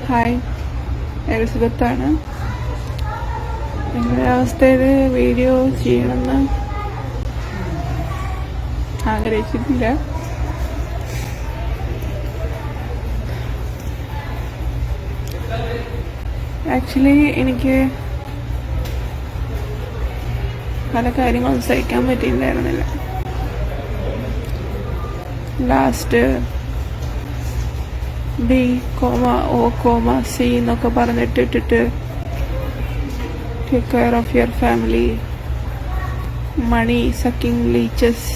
Hi, എലിസബത്താണ്. നിങ്ങളുടെ അവസ്ഥയിൽ video ചെയ്യണമെന്ന് ആഗ്രഹിച്ചിട്ടില്ല. ആക്ച്വലി എനിക്ക് പല കാര്യങ്ങളും സഹിക്കാൻ പറ്റിയിട്ടുണ്ടായിരുന്നില്ല. Last B comma O comma C എന്നൊക്കെ പറഞ്ഞിട്ടിട്ടിട്ട് take care of your family, money sucking leeches,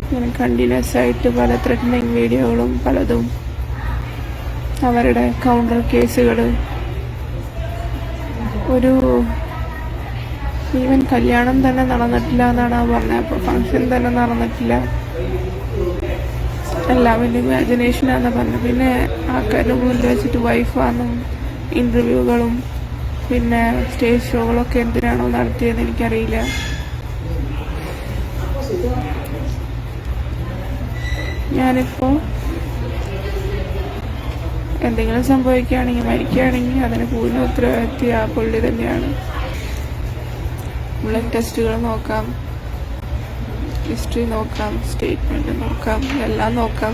ഇങ്ങനെ കണ്ടിന്യൂസ് ആയിട്ട് പല ത്രെറ്റനിങ് വീഡിയോകളും പലതും, അവരുടെ കൗണ്ടർ കേസുകൾ, ഒരു ഈവൻ കല്യാണം തന്നെ നടന്നിട്ടില്ല എന്നാണ് പറഞ്ഞത്. അപ്പോൾ ഫങ്ഷൻ തന്നെ നടന്നിട്ടില്ല, എല്ലാവരും ഇമാജിനേഷനാണെന്ന് പറഞ്ഞു. പിന്നെ ആൾക്കാരുടെ മുന്നിൽ വെച്ചിട്ട് വൈഫാണെന്നും ഇൻ്റർവ്യൂകളും പിന്നെ സ്റ്റേജ് ഷോകളൊക്കെ എന്തിനാണോ നടത്തിയതെന്ന് എനിക്കറിയില്ല. ഞാനിപ്പോൾ എന്തെങ്കിലും സംഭവിക്കുകയാണെങ്കിൽ, മരിക്കുകയാണെങ്കിൽ അതിന് പൂർണ്ണ ഉത്തരവാദിത്വം ആ പുള്ളി തന്നെയാണ്. ബ്ലഡ് ടെസ്റ്റുകൾ നോക്കാം, ഹിസ്റ്ററി നോക്കാം, സ്റ്റേറ്റ്മെൻറ്റ് നോക്കാം, എല്ലാം നോക്കാം.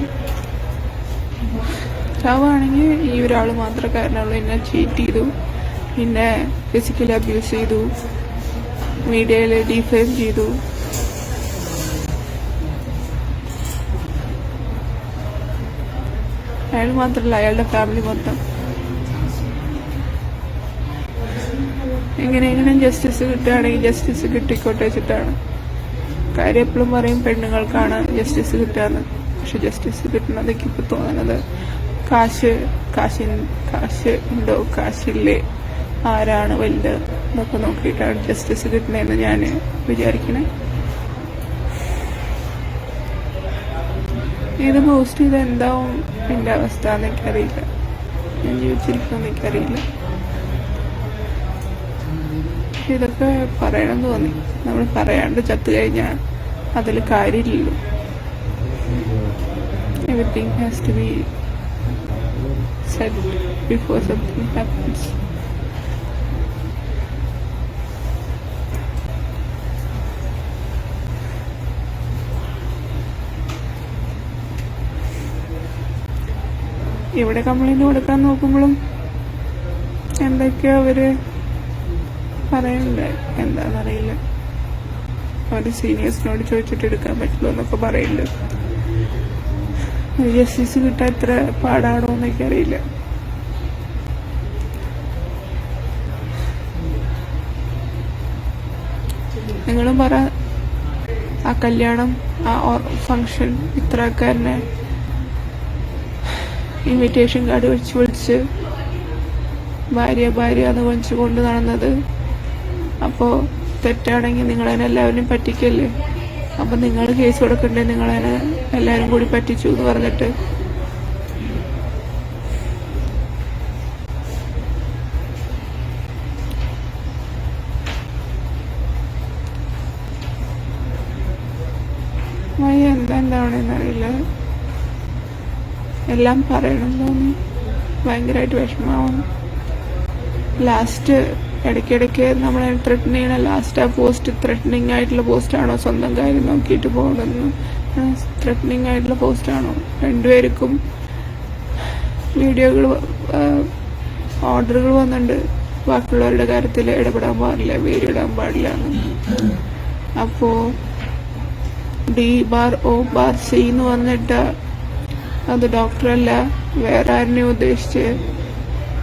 ചാവാണെങ്കിൽ ഈ ഒരാൾ മാത്രമേ കാരണമുള്ളൂ. എന്നെ ചീറ്റ് ചെയ്തു, പിന്നെ ഫിസിക്കലി അബ്യൂസ് ചെയ്തു, മീഡിയയിൽ ഡിഫെയിം ചെയ്തു. അയാൾ മാത്രമല്ല, അയാളുടെ ഫാമിലി മൊത്തം. എങ്ങനെയെങ്കിലും ജസ്റ്റിസ് കിട്ടുകയാണെങ്കിൽ ജസ്റ്റിസ് കിട്ടിക്കോട്ടെ വെച്ചിട്ടാണ്. കാര്യം എപ്പോഴും പറയും പെണ്ണുങ്ങൾക്കാണ് ജസ്റ്റിസ് കിട്ടുകയെന്ന്. പക്ഷെ ജസ്റ്റിസ് കിട്ടുന്നത് എനിക്കിപ്പോൾ തോന്നുന്നത് കാശ് ഉണ്ടോ, കാശില്ലേ, ആരാണ് വലുത് എന്നൊക്കെ നോക്കിയിട്ടാണ് ജസ്റ്റിസ് കിട്ടുന്നതെന്ന് ഞാൻ വിചാരിക്കണേ. ഇത് പോസ്റ്റ് ചെയ്ത് എന്താവും എൻ്റെ അവസ്ഥ എന്ന് എനിക്കറിയില്ല. ഞാൻ ജീവിച്ചിരിക്കുമെന്ന് എനിക്കറിയില്ല. ഇതൊക്കെ പറയണം തോന്നി. നമ്മൾ പറയാണ്ട് ചത്തു കഴിഞ്ഞാൽ അതിൽ കാര്യമില്ലല്ലോ. Everything has to be said before something happens. ഇവിടെ കംപ്ലൈൻറ്റ് കൊടുക്കാൻ നോക്കുമ്പോഴും എന്തൊക്കെയോ അവര് പറയുന്നുണ്ട്. എന്താണെന്നറിയില്ല. അവർ സീനിയേഴ്സിനോട് ചോദിച്ചിട്ട് എടുക്കാൻ പറ്റുള്ളൂ എന്നൊക്കെ പറയുന്നുണ്ട്. ജസ്റ്റിസ് കിട്ടാൻ എത്ര പാടാണോ എന്നൊക്കെ അറിയില്ല. നിങ്ങളും പറ, ആ കല്യാണം, ആ ഫങ്ഷൻ, ഇത്ര ആൾക്കാരനെ ഇൻവിറ്റേഷൻ കാർഡ് വെച്ച് വിളിച്ച് ഭാര്യ എന്ന് വിളിച്ച് കൊണ്ട് നടന്നത് അപ്പോൾ തെറ്റാണെങ്കിൽ നിങ്ങളതിനെ എല്ലാവരും പറ്റിക്കല്ലേ? അപ്പം നിങ്ങൾ കേസ് കൊടുക്കണ്ടേ? നിങ്ങളതിനെ എല്ലാവരും കൂടി പറ്റിച്ചു എന്ന് പറഞ്ഞിട്ട്. എന്താണെന്നറിയില്ല. എല്ലാം പറയണം തോന്നി, ഭയങ്കരമായിട്ട് വിഷമാവും. ലാസ്റ്റ് ഇടയ്ക്കിടയ്ക്ക് നമ്മളെ ത്രെറ്റൻ ചെയ്യണ, ലാസ്റ്റ് ആ പോസ്റ്റ് ത്രെറ്റനിങ് ആയിട്ടുള്ള പോസ്റ്റാണോ, സ്വന്തം കാര്യം നോക്കിയിട്ട് പോകണമെന്ന് ത്രെറ്റനിങ് ആയിട്ടുള്ള പോസ്റ്റാണോ? രണ്ടുപേർക്കും വീഡിയോകൾ, ഓർഡറുകൾ വന്നിട്ടുണ്ട്, ബാക്കിയുള്ളവരുടെ കാര്യത്തിൽ ഇടപെടാൻ പാടില്ല, വീഡിയോ ഇടാൻ പാടില്ല എന്ന്. അപ്പോൾ D/O/C എന്ന് പറഞ്ഞിട്ട് അത് ഡോക്ടറല്ല, വേറെ ആരിനെ ഉദ്ദേശിച്ച്.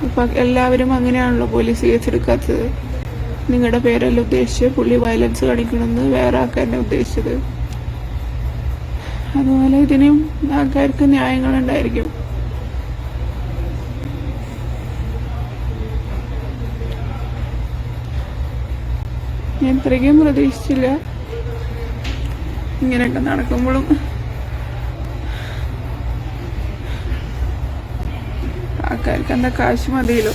ഇപ്പം എല്ലാവരും അങ്ങനെയാണല്ലോ പോലീസ് കേസെടുക്കാത്തത്. നിങ്ങളുടെ പേരെല്ലാം ഉദ്ദേശിച്ച് പുള്ളി വയലൻസ് കാണിക്കണമെന്ന് വേറെ ആൾക്കാരനെ ഉദ്ദേശിച്ചത്. അതുപോലെ ഇതിനും ആൾക്കാർക്ക് ന്യായങ്ങളുണ്ടായിരിക്കും. ഞാൻ ഇത്രയ്ക്കും പ്രതീക്ഷിച്ചില്ല. ഇങ്ങനെയൊക്കെ നടക്കുമ്പോഴും ആൾക്കാർക്ക് എന്താ കാശ് മതിയല്ലോ.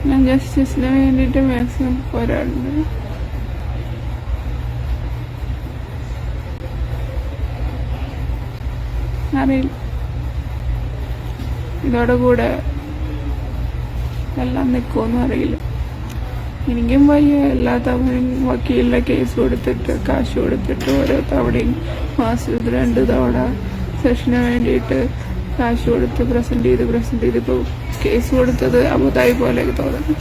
ഞാൻ ജസ്റ്റിസിന് വേണ്ടിയിട്ട് മാക്സിമം പോരാടുന്നു. അറിയില്ല, ഇതോടുകൂടെ എല്ലാം നിൽക്കുമെന്നും അറിയില്ല. എനിക്കും വയ്യ എല്ലാ തവണയും വക്കീലിന്റെ കേസ് കൊടുത്തിട്ട് കാശ് കൊടുത്തിട്ട് ഓരോ തവണയും മാസത്തിൽ 2 തവണ സെഷന് വേണ്ടിയിട്ട് കാശ് കൊടുത്ത് പ്രസന്റ് ചെയ്ത് ഇപ്പോൾ കേസ് കൊടുത്തത് അബുദാബി പോലെ തോന്നുന്നു.